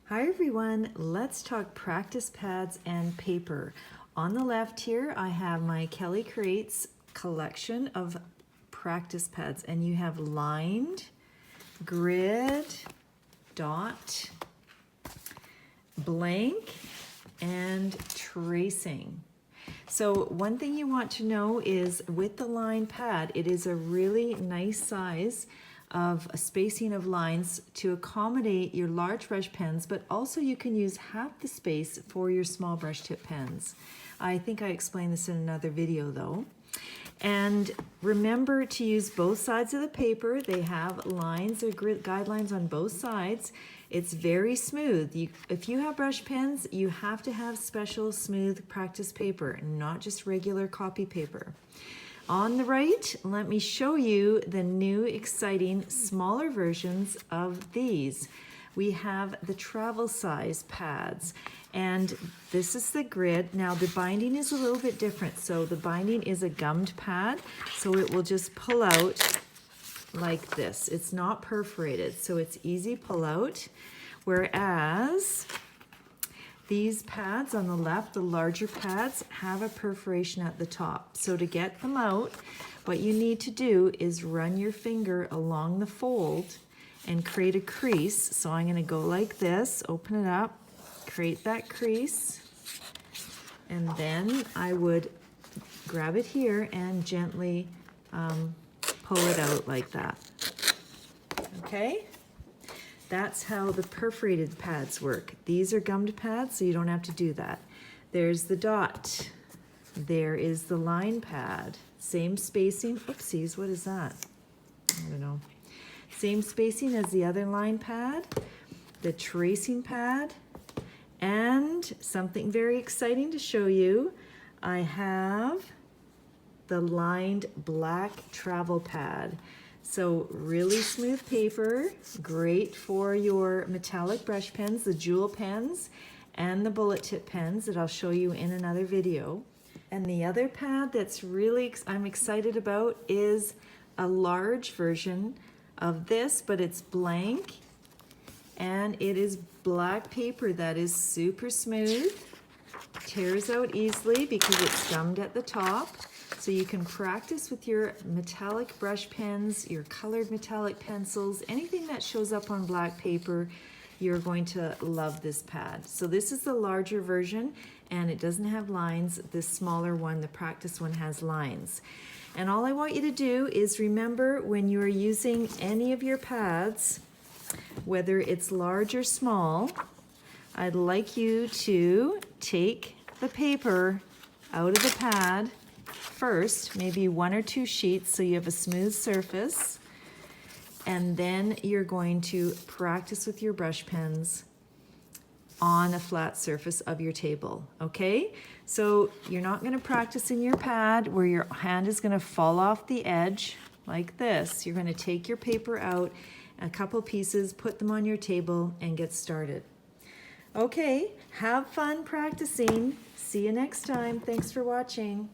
Hi everyone, let's talk practice pads and paper. On the left here, I have my Kelly Creates collection of practice pads, and you have lined, grid, dot, blank, and tracing. So one thing you want to know is with the line pad, it is a really nice size of a spacing of lines to accommodate your large brush pens, but also you can use half the space for your small brush tip pens. I think I explained this in another video though. And remember to use both sides of the paper. They have lines or guidelines on both sides. It's very smooth. If you have brush pens, you have to have special smooth practice paper, not just regular copy paper. On the right, let me show you the new exciting smaller versions of these. We have the travel size pads, and this is the grid. Now the binding is a little bit different. So the binding is a gummed pad, so it will just pull out like this. It's not perforated, so it's easy pull out. Whereas these pads on the left, the larger pads, have a perforation at the top. So to get them out, what you need to do is run your finger along the fold and create a crease. So I'm going to go like this, open it up, create that crease, and then I would grab it here and gently pull it out like that. Okay? That's how the perforated pads work. These are gummed pads, so you don't have to do that. There's the dot. There is the line pad. Same spacing. Oopsies, what is that? I don't know. Same spacing as the other line pad, the tracing pad, and something very exciting to show you. I have the lined black travel pad. So really smooth paper, great for your metallic brush pens, the jewel pens, and the bullet tip pens that I'll show you in another video. And the other pad that's really I'm excited about is a large version of this, but it's blank, and it is black paper that is super smooth, tears out easily because it's gummed at the top. So you can practice with your metallic brush pens, your colored metallic pencils, anything that shows up on black paper. You're going to love this pad. So this is the larger version, and it doesn't have lines. This smaller one, the practice one, has lines. And all I want you to do is remember, when you are using any of your pads, whether it's large or small, I'd like you to take the paper out of the pad first, maybe 1 or 2 sheets so you have a smooth surface, and then you're going to practice with your brush pens on a flat surface of your table, okay? So you're not going to practice in your pad where your hand is going to fall off the edge like this. You're going to take your paper out, a couple pieces, put them on your table, and get started. Okay, have fun practicing. See you next time. Thanks for watching.